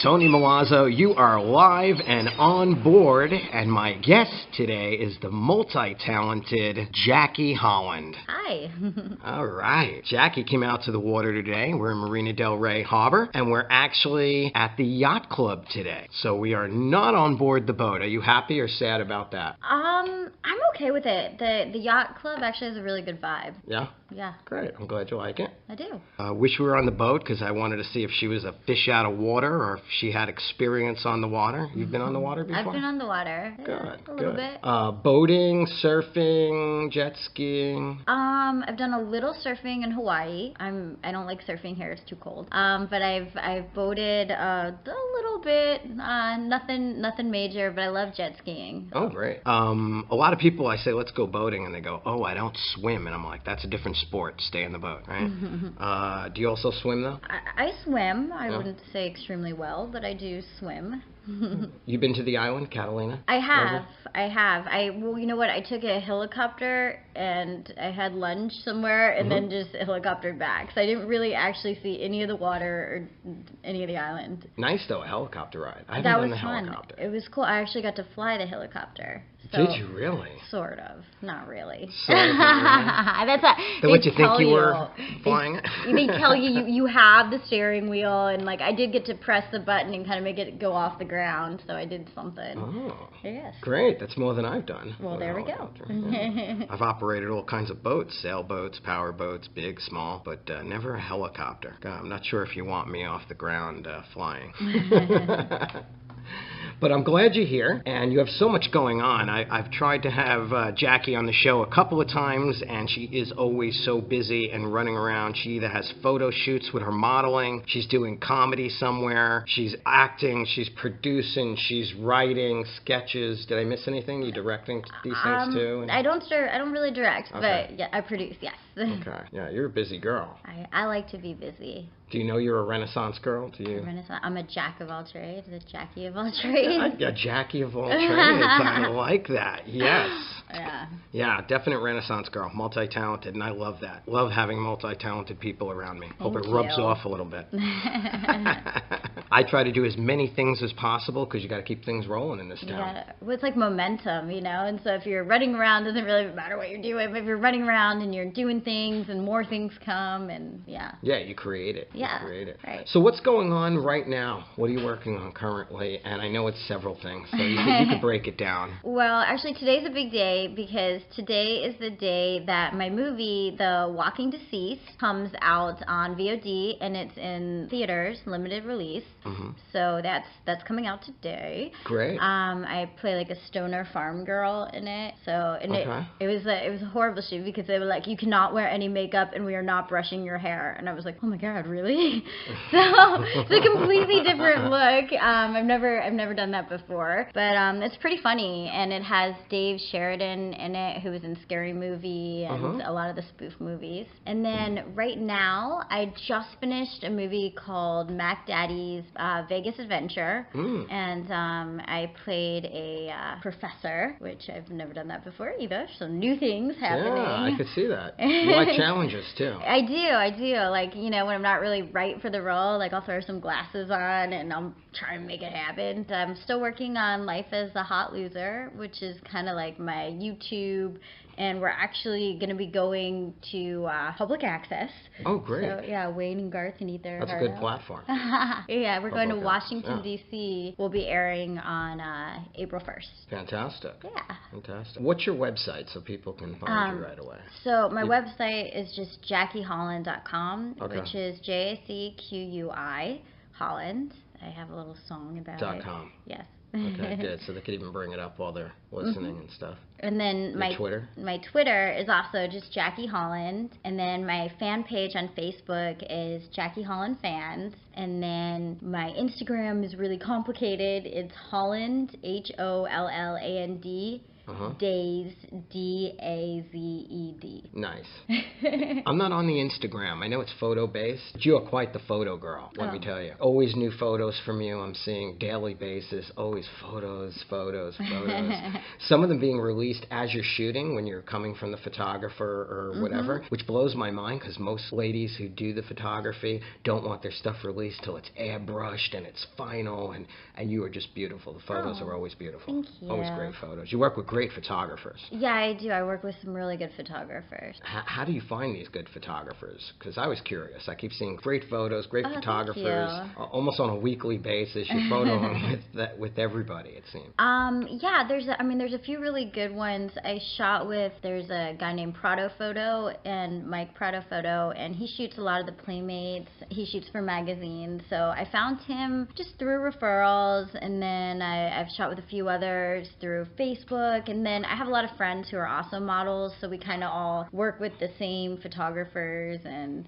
Tony Milazzo, you are live and on board, and my guest today is the multi-talented Jacqui Holland. Hi. All right. Jacqui came out to the water today. We're in Marina del Rey Harbor, and we're actually at the yacht club today. So we are not on board the boat. Are you happy or sad about that? I'm okay with it. The yacht club actually has a really good vibe. Yeah? Yeah. Great. I'm glad you like it. I do. Wish we were on the boat because I wanted to see if she was a fish out of water or if she had experience on the water. You've been on the water before? I've been on the water. Good. Yeah, a little bit. Boating, surfing, jet skiing. I've done a little surfing in Hawaii. I don't like surfing here; it's too cold. But I've boated a little bit. Nothing major, but I love jet skiing. Oh, great. A lot of people, I say, let's go boating, and they go, oh, I don't swim, and I'm like, that's a different sport. Stay in the boat, right? Do you also swim though? I swim. I wouldn't say extremely well, but I do swim. You been to the island, Catalina? I have. Well, you know what? I took a helicopter and I had lunch somewhere and then just helicoptered back. So I didn't really actually see any of the water or any of the island. Nice though, a helicopter ride. I haven't That done was the fun. helicopter. It was cool. I actually got to fly the helicopter. So, did you really? Sort of. Not really. Sort of, That's what you think you were flying? They tell you have the steering wheel, and like I did get to press the button and kind of make it go off the ground, so I did something. Oh. Yes. Great. That's more than I've done. Well, there we go. Yeah. I've operated all kinds of boats, sailboats, power boats, big, small, but never a helicopter. God, I'm not sure if you want me off the ground flying. But I'm glad you're here, and you have so much going on. I've tried to have Jacqui on the show a couple of times, and she is always so busy and running around. She either has photo shoots with her modeling, she's doing comedy somewhere, she's acting, she's producing, she's writing sketches. Did I miss anything? You directing these things too? I don't really direct, Okay. but yeah, I produce, yes. Okay. Yeah, you're a busy girl. I like to be busy. Do you know you're a Renaissance girl? Do you? I'm a jack of all trades, a Jacqui of all trades. Yeah, Jacqui of all trades. I like that. Yes. Yeah. Yeah, definite Renaissance girl, multi-talented, and I love that. Love having multi-talented people around me. Hope it rubs off a little bit. I try to do as many things as possible because you got to keep things rolling in this town. Yeah, well, it's like momentum, you know. And so if you're running around, it doesn't really matter what you're doing. But if you're running around and you're doing things, and more things come, and yeah. Yeah, you create it. Yeah. You create it. Right. So what's going on right now? What are you working on currently? And I know it's several things, so you could break it down. Well, actually, today's a big day because today is the day that my movie, The Walking Deceased, comes out on VOD, and it's in theaters, limited release. So that's coming out today. Great. I play like a stoner farm girl in it. So it was a horrible shoot because they were like, you cannot wear any makeup and we are not brushing your hair. And I was like, oh my god, really? So it's a completely different look. I've never done that before, but it's pretty funny, and it has Dave Sheridan in it, who was in Scary Movie and a lot of the spoof movies. And then right now, I just finished a movie called Mac Daddy's Vegas Adventure, and I played a professor, which I've never done that before either, so new things happening. Yeah, I could see that. You like challenges too. I do. Like, you know, when I'm not really right for the role, like I'll throw some glasses on and I'll try and make it happen. I'm still working on Life as a Hot Loser, which is kind of like my YouTube, and we're actually going to be going to public access. Oh, great. So, yeah, Wayne and Garth can eat their That's a heart good out. platform. Yeah, we're going to Public Washington, access, D.C. We'll be airing on April 1st. Fantastic. Yeah. Fantastic. What's your website so people can find you right away? So my website is just JacquiHolland.com, Okay. which is JACQUI Holland. I have a little song about it. .com. Yes. Okay, good. So they could even bring it up while they're listening and stuff. And then my Twitter is also just Jacqui Holland. And then my fan page on Facebook is Jacqui Holland Fans. And then my Instagram is really complicated. It's Holland, HOLLAND Dazed, Dazed. Nice. I'm not on the Instagram. I know it's photo-based, but you are quite the photo girl, let me tell you. Always new photos from you. I'm seeing daily basis, always photos. Some of them being released as you're shooting when you're coming from the photographer or whatever, which blows my mind because most ladies who do the photography don't want their stuff released till it's airbrushed and it's final, and you are just beautiful. The photos are always beautiful. Thank you. Always great photos. You work with great photographers. Yeah, I do. I work with some really good photographers. How do you find these good photographers? Because I was curious. I keep seeing great photos, great photographers, almost on a weekly basis. You're photoing with everybody, it seems. Yeah, there's a few really good ones. I shot with, there's a guy named Prado Photo and Mike Prado Photo, and he shoots a lot of the Playmates. He shoots for magazines. So I found him just through referrals, and then I've shot with a few others through Facebook, and then I have a lot of friends who are also models, so we kind of all work with the same photographers, and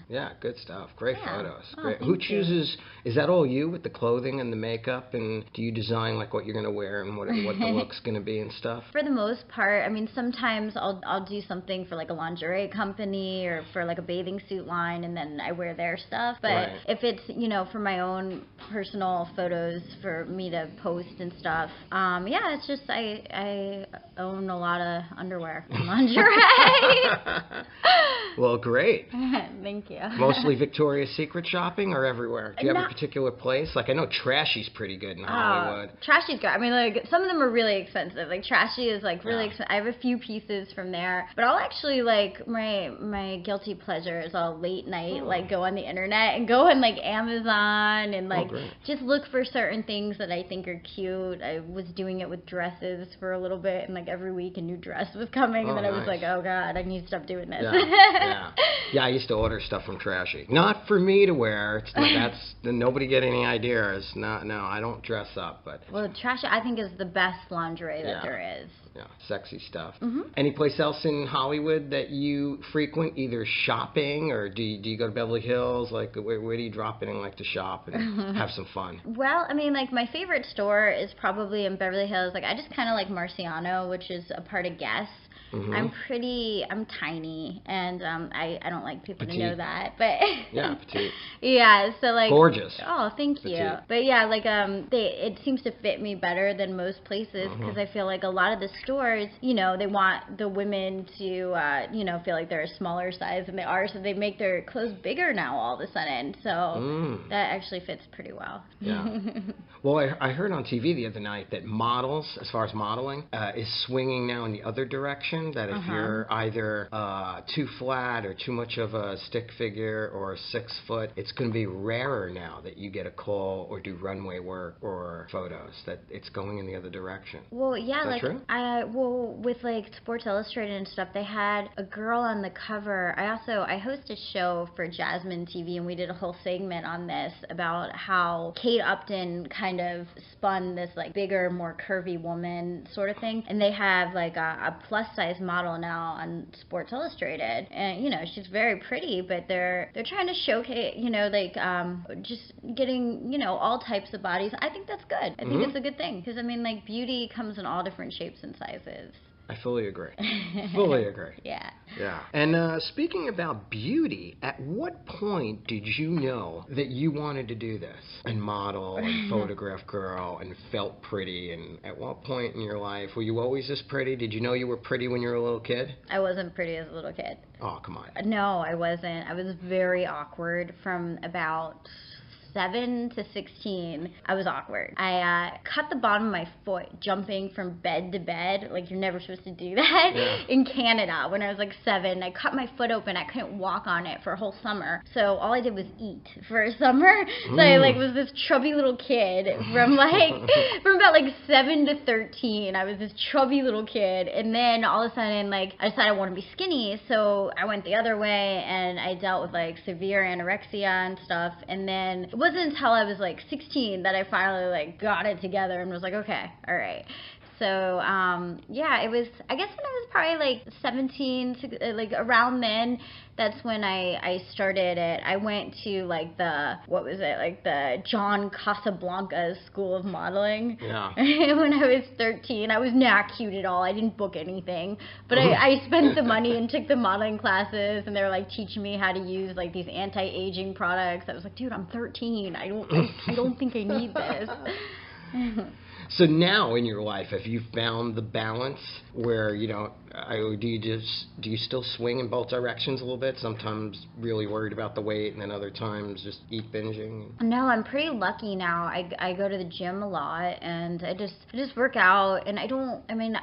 Yeah, good stuff. Great photos. Great. Who chooses, is that all you with the clothing and the makeup, and do you design like what you're going to wear and what the look's going to be and stuff? For the most part, I mean, sometimes I'll do something for like a lingerie company or for like a bathing suit line, and then I wear their stuff. But if it's, for my own personal photos for me to post and stuff, it's just I own a lot of underwear and lingerie. Well, great. Thank you. Mostly Victoria's Secret shopping or everywhere? Do you have a particular place? Like, I know Trashy's pretty good in Hollywood. Trashy's good. I mean, like, some of them are really expensive. Like, Trashy is, like, really expensive. I have a few pieces from there. But I'll actually, like, my guilty pleasure is I'll late night, like, go on the internet and go on, like, Amazon and, like, just look for certain things that I think are cute. I was doing it with dresses for a little bit, and, like, every week a new dress was coming, and then I was like, oh, God, I need to stop doing this. Yeah, I used to order stuff from Trashy. Not for me to wear. Nobody get any ideas. No, I don't dress up. But well, Trashy, I think, is the best lingerie that there is. Yeah, sexy stuff. Any place else in Hollywood that you frequent, either shopping or do you go to Beverly Hills? Like, where do you drop in and like to shop and have some fun? Well, I mean, like, my favorite store is probably in Beverly Hills. Like, I just kind of like Marciano, which is a part of Guess. I'm tiny, and I don't like people to know that, but yeah, petite. Yeah, so like gorgeous. Oh, thank you. But yeah, like it seems to fit me better than most places because I feel like a lot of the stores, they want the women to feel like they're a smaller size than they are, so they make their clothes bigger now all of a sudden. So that actually fits pretty well. Yeah. Well, I heard on TV the other night that models, as far as modeling, is swinging now in the other direction. That if you're either too flat or too much of a stick figure or 6 foot, it's going to be rarer now that you get a call or do runway work or photos. That it's going in the other direction. Well, yeah, is that true? With like Sports Illustrated and stuff, they had a girl on the cover. I host a show for Jasmine TV, and we did a whole segment on this about how Kate Upton kind of spun this like bigger, more curvy woman sort of thing, and they have like a plus size model now on Sports Illustrated, and she's very pretty, but they're trying to showcase just getting all types of bodies. I think that's good. I think it's a good thing because I mean, like, beauty comes in all different shapes and sizes. I fully agree. Fully agree. Yeah. And speaking about beauty, at what point did you know that you wanted to do this and model and photograph girl and felt pretty? And at what point in your life were you always this pretty? Did you know you were pretty when you were a little kid? I wasn't pretty as a little kid. Oh, come on. No, I wasn't. I was very awkward from about 7 to 16, I was awkward. I cut the bottom of my foot jumping from bed to bed. Like, you're never supposed to do that in Canada. When I was like 7, I cut my foot open. I couldn't walk on it for a whole summer. So all I did was eat for a summer. So I was this chubby little kid from about 7 to 13. I was this chubby little kid. And then all of a sudden, I decided I want to be skinny. So I went the other way, and I dealt with severe anorexia and stuff. And then it wasn't until I was 16 that I finally got it together and was like, okay, all right. So, yeah, it was, I guess when I was probably like 17, like around then, that's when I started it. I went to like the John Casablanca's School of Modeling. Yeah. When I was 13. I was not cute at all. I didn't book anything. But I spent the money and took the modeling classes, and they were like teaching me how to use like these anti-aging products. I was like, dude, I'm 13. I don't think I need this. So now in your life, have you found the balance where, you know, do you still swing in both directions a little bit? Sometimes really worried about the weight, and then other times just eat binging? No, I'm pretty lucky now. I go to the gym a lot, and I just work out, and I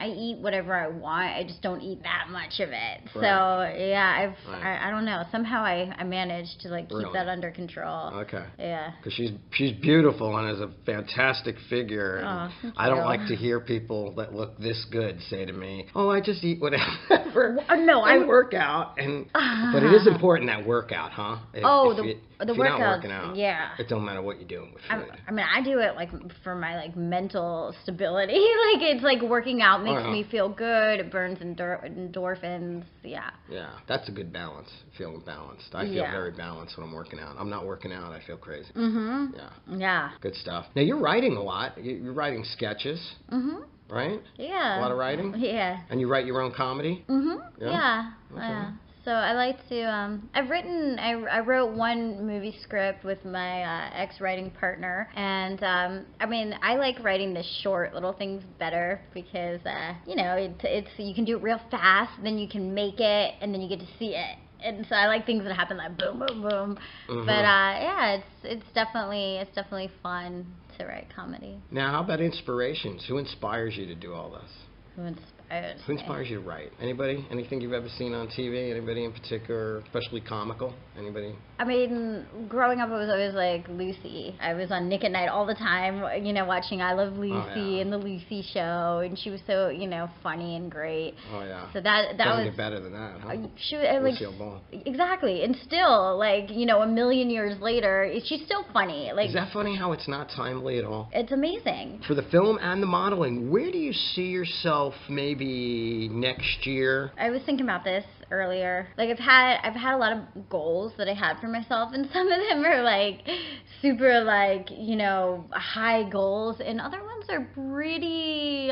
eat whatever I want. I just don't eat that much of it. Right. So yeah, I don't know. Somehow I managed to like keep that under control. Okay. Yeah. Because she's beautiful and has a fantastic figure. And I don't like to hear people that look this good say to me, "Oh, I just eat whatever." No, I work out, but it is important, that workout, huh? If workout. If you're not working out, yeah. It don't matter what you're doing with food. I do it like for my like mental stability. Like it's like working out makes me feel good. It burns endorphins. Yeah. Yeah, that's a good balance. Feeling balanced. I feel very balanced when I'm working out. I'm not working out, I feel crazy. Mhm. Yeah. Yeah. Good stuff. Now you're writing a lot. You're writing sketches. Mhm. Right? Yeah. A lot of writing? Yeah. And you write your own comedy? Mhm. Yeah. Okay. Yeah. So I like to, I wrote one movie script with my ex-writing partner, and I like writing the short little things better because, it's you can do it real fast, then you can make it, and then you get to see it. And so I like things that happen like boom, boom, boom. Mm-hmm. But yeah, it's definitely fun to write comedy. Now, how about inspirations? Who inspires you to do all this? Who inspires you to write? Anybody? Anything you've ever seen on TV? Anybody in particular, especially comical? Anybody? I mean, growing up, it was always like Lucy. I was on Nick at Night all the time, watching I Love Lucy and the Lucy Show, and she was so, funny and great. Oh yeah. So that doesn't was get better than that, huh? She was exactly, and still, a million years later, she's still funny. Like, is that funny how it's not timely at all? It's amazing. For the film and the modeling, where do you see yourself maybe next year? I was thinking about this earlier. Like I've had a lot of goals that I had for myself, and some of them are like super high goals, and other ones are pretty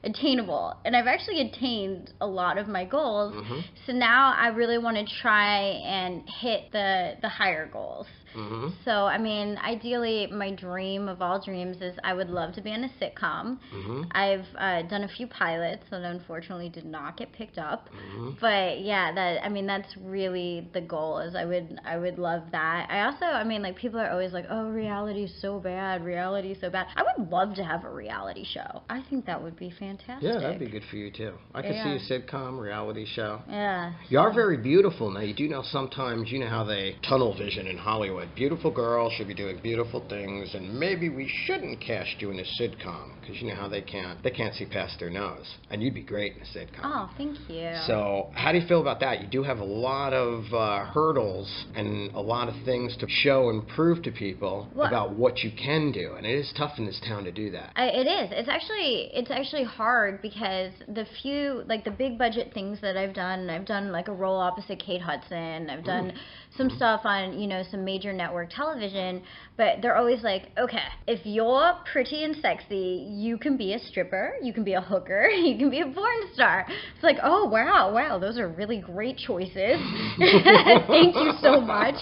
attainable. And I've actually attained a lot of my goals. Mm-hmm. So now I really want to try and hit the higher goals. Mm-hmm. So, ideally, my dream of all dreams is I would love to be in a sitcom. Mm-hmm. I've done a few pilots that unfortunately did not get picked up. Mm-hmm. But yeah, that's really the goal. Is I would love that. I also, people are always like, oh, reality's so bad. I would love to have a reality show. I think that would be fantastic. Yeah, that'd be good for you too. I could see a sitcom, reality show. Yeah. You are very beautiful. Now, you do know sometimes, how they tunnel vision in Hollywood. Beautiful girl should be doing beautiful things, and maybe we shouldn't cast you in a sitcom because you know how they can't see past their nose, and you'd be great in a sitcom. Oh, thank you. So how do you feel about that? You do have a lot of hurdles and a lot of things to show and prove to people about what you can do, and it is tough in this town to do that. It is. It's actually hard because the few, the big budget things that I've done like a role opposite Kate Hudson. I've done some stuff on, some major network television, but they're always like, okay, if you're pretty and sexy, you can be a stripper, you can be a hooker, you can be a porn star. It's like, oh, wow, those are really great choices. Thank you so much.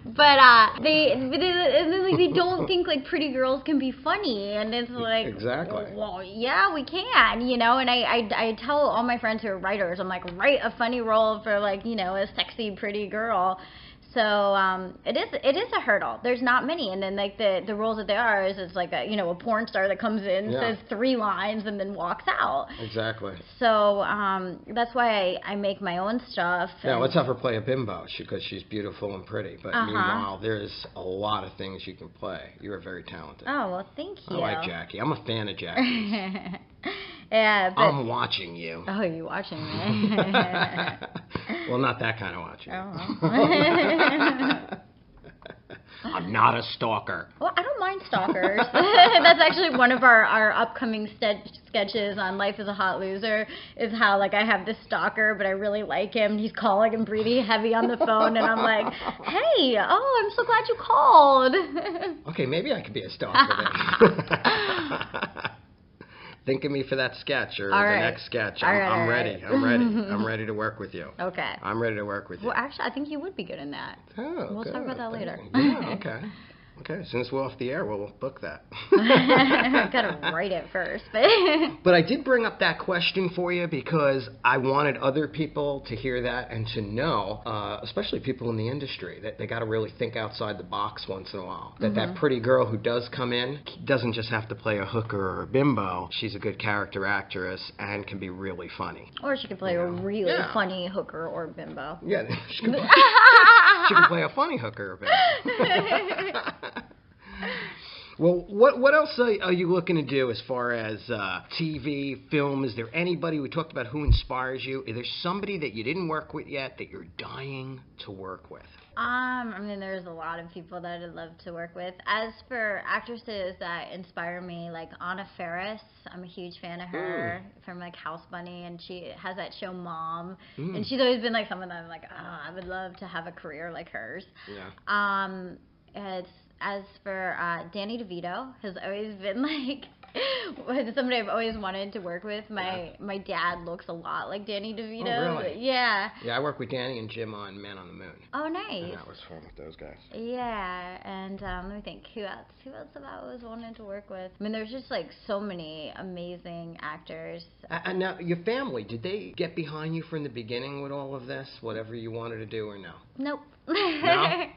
But they don't think pretty girls can be funny, and it's like, exactly. Well, yeah, we can, and I tell all my friends who are writers, I'm like, write a funny role for a sexy pretty girl. So it is a hurdle. There's not many, and then the roles that there are is it's like a porn star that comes in, says 3 lines, and then walks out. Exactly. So that's why I make my own stuff. Yeah, let's have her play a bimbo because she's beautiful and pretty. But meanwhile, there's a lot of things you can play. You are very talented. Oh, well, thank you. I like Jacqui. I'm a fan of Jacqui. Yeah, but I'm watching you. Oh, you're watching me. Well, not that kind of watching. Oh. I'm not a stalker. Well, I don't mind stalkers. That's actually one of our upcoming sketches on Life as a Hot Loser, is how, like, I have this stalker, but I really like him. He's calling and breathing heavy on the phone, and I'm like, hey, I'm so glad you called. Okay, maybe I could be a stalker then. Think of me for that sketch or the next sketch. I'm ready. I'm ready to work with you. Okay. I'm ready to work with you. Well, actually, I think you would be good in that. Oh, we'll talk about that later. Yeah, okay. Okay, as soon as we're off the air, we'll book that. I gotta write it first. But I did bring up that question for you because I wanted other people to hear that and to know, especially people in the industry, that they got to really think outside the box once in a while. That that pretty girl who does come in doesn't just have to play a hooker or a bimbo. She's a good character actress and can be really funny. Or she could play a really funny hooker or bimbo. Yeah, she can play a funny hooker or bimbo. Well, what else are you looking to do as far as TV, film? Is there anybody, we talked about who inspires you? Is there somebody that you didn't work with yet that you're dying to work with? I mean, there's a lot of people that I'd love to work with. As for actresses that inspire me, like Anna Faris, I'm a huge fan of her from like House Bunny, and she has that show Mom, and she's always been like someone that I'm like, I would love to have a career like hers. Yeah. As for Danny DeVito, has always been like somebody I've always wanted to work with. My dad looks a lot like Danny DeVito. Oh, really? Yeah. Yeah, I worked with Danny and Jim on Man on the Moon. Oh, nice. And that was fun with those guys. Yeah, and let me think. Who else have I always wanted to work with? I mean, there's just like so many amazing actors. And now, your family, did they get behind you from the beginning with all of this, whatever you wanted to do, or no? Nope. No? Yeah,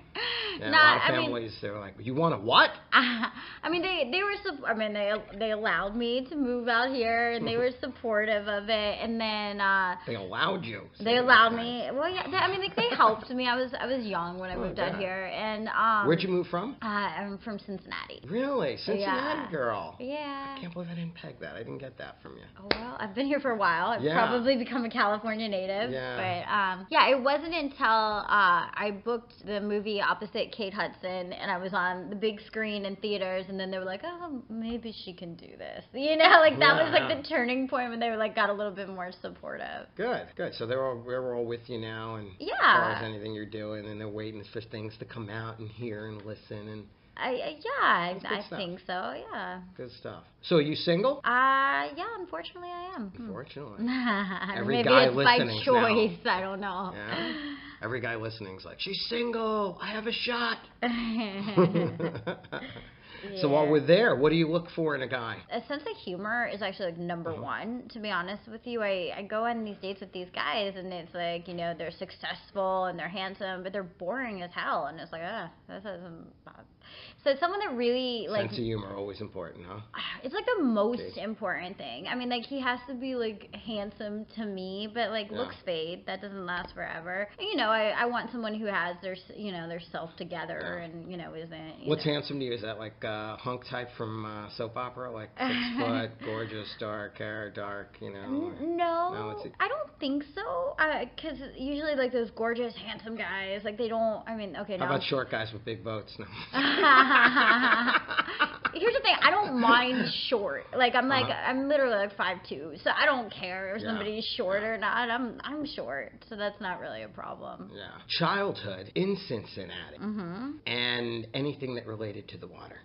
a lot of families, they're like, you want to what? I mean, they allowed me to move out here, and they were supportive of it, and then they allowed you. They allowed me. Well, yeah. They helped me. I was young when I moved out here, and where'd you move from? I'm from Cincinnati. Really, Cincinnati girl. Yeah. I can't believe I didn't peg that. I didn't get that from you. Oh well, I've been here for a while. I've probably become a California native. Yeah. But it wasn't until I booked the movie opposite Kate Hudson, and I was on the big screen in theaters, and then they were like, oh, maybe she can do this. You know, like that was like the turning point when they were like got a little bit more supportive. Good. So they're all with you now, and as far as anything you're doing, and they're waiting for things to come out and hear and listen and. I think so. Yeah. Good stuff. So are you single? Yeah. Unfortunately, I am. Unfortunately. Every maybe guy it's listening by choice. Now. I don't know. Yeah. Every guy listening is like, she's single. I have a shot. So while we're there, what do you look for in a guy? A sense of humor is actually like number one, to be honest with you. I go on these dates with these guys, and it's like, you know, they're successful and they're handsome, but they're boring as hell, and it's like, this isn't. So someone that really like sense of humor always important, huh? It's like the most important thing. I mean, like he has to be like handsome to me, but like looks fade. That doesn't last forever. And, you know, I want someone who has their self together and isn't. What's handsome to you? Is that like hunk type from soap opera, like 6 foot, gorgeous, dark hair, dark, No, I don't think so. Because usually like those gorgeous, handsome guys, like they don't. I mean, okay. How about short guys with big boats? No. Here's the thing, I don't mind short. Like I'm literally like 5'2", so I don't care if somebody's short or not. I'm short, so that's not really a problem. Yeah. Childhood in Cincinnati, and anything that related to the water.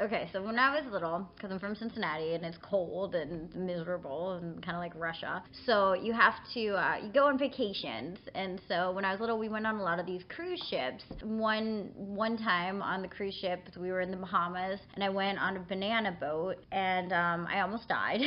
Okay, so when I was little, because I'm from Cincinnati and it's cold and miserable and kind of like Russia, so you have to you go on vacations. And so when I was little, we went on a lot of these cruise ships. One time on the cruise ship, we were in the Bahamas, and I went on a banana boat, and I almost died.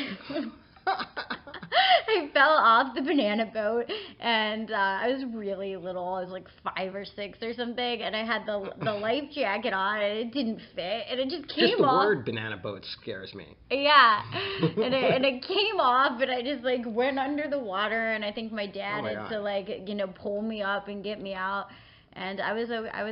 I fell off the banana boat, and I was really little. I was like 5 or 6 or something, and I had the life jacket on, and it didn't fit, and it just came off. Just the word banana boat scares me. Yeah, and it came off, and I just like went under the water, and I think my dad had to like pull me up and get me out. And I was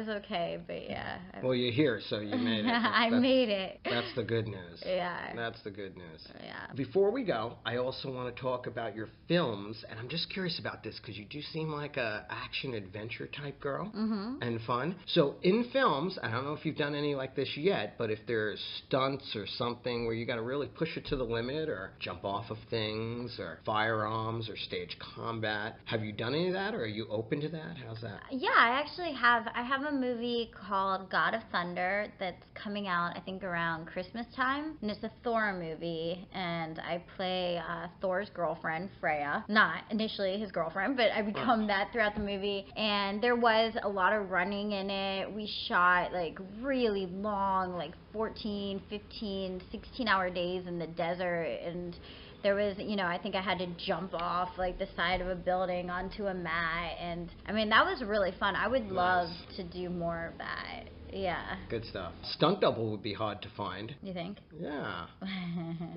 okay, but yeah. Well, you're here, so you made it. I made it. That's the good news. Yeah. That's the good news. Yeah. Before we go, I also want to talk about your films, and I'm just curious about this because you do seem like a action-adventure type girl and fun. So in films, I don't know if you've done any like this yet, but if there's stunts or something where you got to really push it to the limit or jump off of things or firearms or stage combat, have you done any of that or are you open to that? How's that? Yeah, I have a movie called God of Thunder that's coming out, I think, around Christmas time. And it's a Thor movie. And I play Thor's girlfriend, Freya. Not initially his girlfriend, but I become that throughout the movie. And there was a lot of running in it. We shot like really long, like 14, 15, 16-hour days in the desert. And there was, I think I had to jump off like the side of a building onto a mat, and I mean that was really fun. I would love to do more of that. Yeah. Good stuff. Stunt double would be hard to find. You think? Yeah.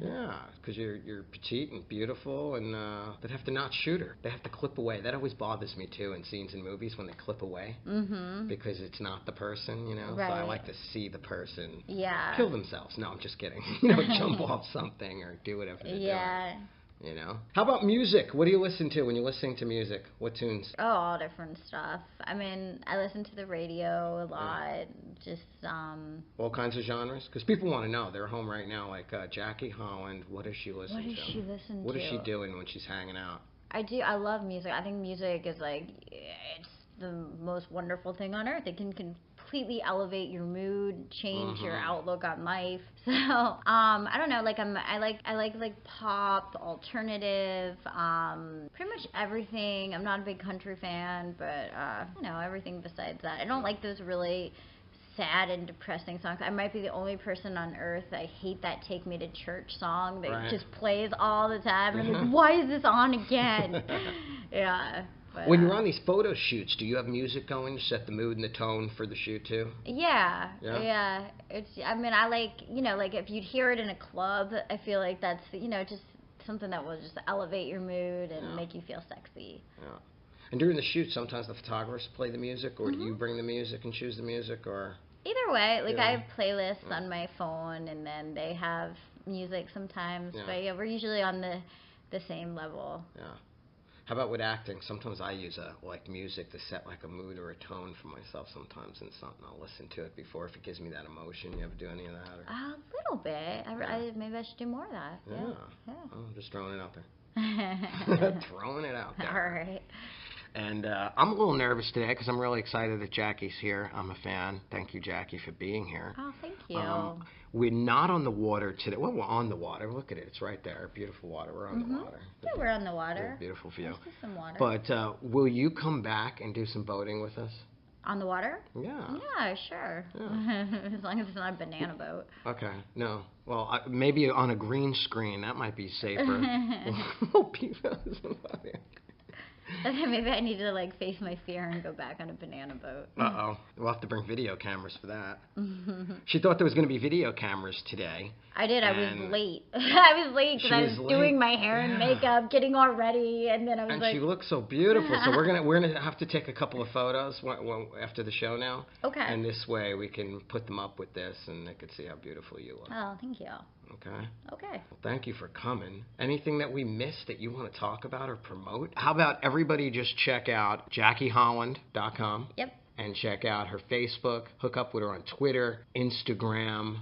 Yeah, because you're petite and beautiful, and they'd have to not shoot her. They have to clip away. That always bothers me too in scenes in movies when they clip away. Because it's not the person, Right. So I like to see the person kill themselves. No, I'm just kidding. Jump off something or do whatever they're doing. How about music? What do you listen to when you're listening to music? What tunes? Oh, all different stuff. I mean, I listen to the radio a lot. Just all kinds of genres? Because people want to know. They're home right now, like Jacqui Holland. What does she listen to? What is she doing when she's hanging out? I love music. I think music is like, it's the most wonderful thing on earth. It can completely elevate your mood, change your outlook on life. So I don't know, like I like pop, alternative, pretty much everything. I'm not a big country fan, but everything besides that. I don't like those really sad and depressing songs. I might be the only person on earth. I hate that Take Me to Church song that just plays all the time. And I'm like, why is this on again? Yeah. But, when you're on these photo shoots, do you have music going to set the mood and the tone for the shoot too? Yeah. It's. I mean, I like like if you'd hear it in a club, I feel like that's just something that will just elevate your mood and make you feel sexy. Yeah. And during the shoot, sometimes the photographers play the music, or do you bring the music and choose the music, or? Either way, like I have playlists on my phone, and then they have music sometimes. But yeah, we're usually on the same level. Yeah. How about with acting? Sometimes I use music to set like a mood or a tone for myself sometimes in something. I'll listen to it before if it gives me that emotion. You ever do any of that? Or? A little bit. Maybe I should do more of that. Yeah. Oh, I'm just throwing it out there. Throwing it out there. All right. And I'm a little nervous today because I'm really excited that Jacqui's here. I'm a fan. Thank you, Jacqui, for being here. Oh, thank you. We're not on the water today. Well, we're on the water. Look at it. It's right there. Beautiful water. We're on the water. Yeah, we're on the water. Beautiful view. There's some water. But will you come back and do some boating with us? On the water? Yeah. Yeah, sure. Yeah. As long as it's not a banana boat. Okay. No. Well, maybe on a green screen. That might be safer. Maybe I need to face my fear and go back on a banana boat. Uh-oh. We'll have to bring video cameras for that. She thought there was going to be video cameras today. I did. I was late. I was late because I was doing my hair and makeup, getting all ready, and then I was she looks so beautiful. So we're gonna have to take a couple of photos after the show now. Okay. And this way we can put them up with this, and they can see how beautiful you look. Oh, thank you. Okay. Okay. Well, thank you for coming. Anything that we missed that you want to talk about or promote? How about everybody just check out JacquiHolland.com. Yep. And check out her Facebook. Hook up with her on Twitter, Instagram.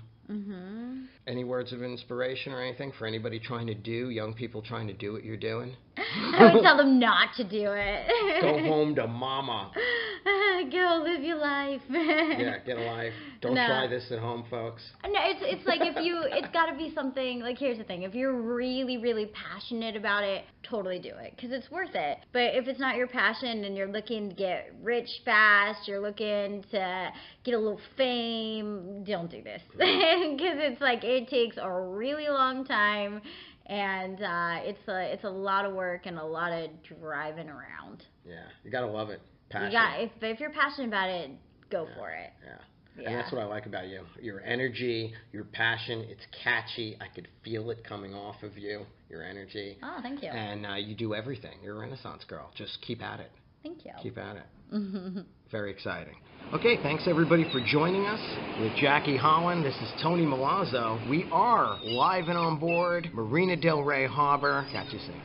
Any words of inspiration or anything for anybody trying to young people trying to do what you're doing? I would tell them not to do it. Go home to mama. Go live your life. Yeah, get a life. Don't try this at home, folks. No, it's like it's got to be something, like here's the thing. If you're really, really passionate about it, totally do it because it's worth it. But if it's not your passion and you're looking to get rich fast, you're looking to get a little fame, don't do this. Because it's like it takes a really long time and it's a lot of work and a lot of driving around. Yeah, you got to love it. Passion. If you're passionate about it, go for it. Yeah. And that's what I like about you. Your energy, your passion, it's catchy. I could feel it coming off of you, your energy. Oh, thank you. And you do everything. You're a Renaissance girl. Just keep at it. Thank you. Keep at it. Very exciting. Okay, thanks everybody for joining us with Jacqui Holland. This is Tony Milazzo. We are live and on board Marina del Rey Harbor. Catch you soon.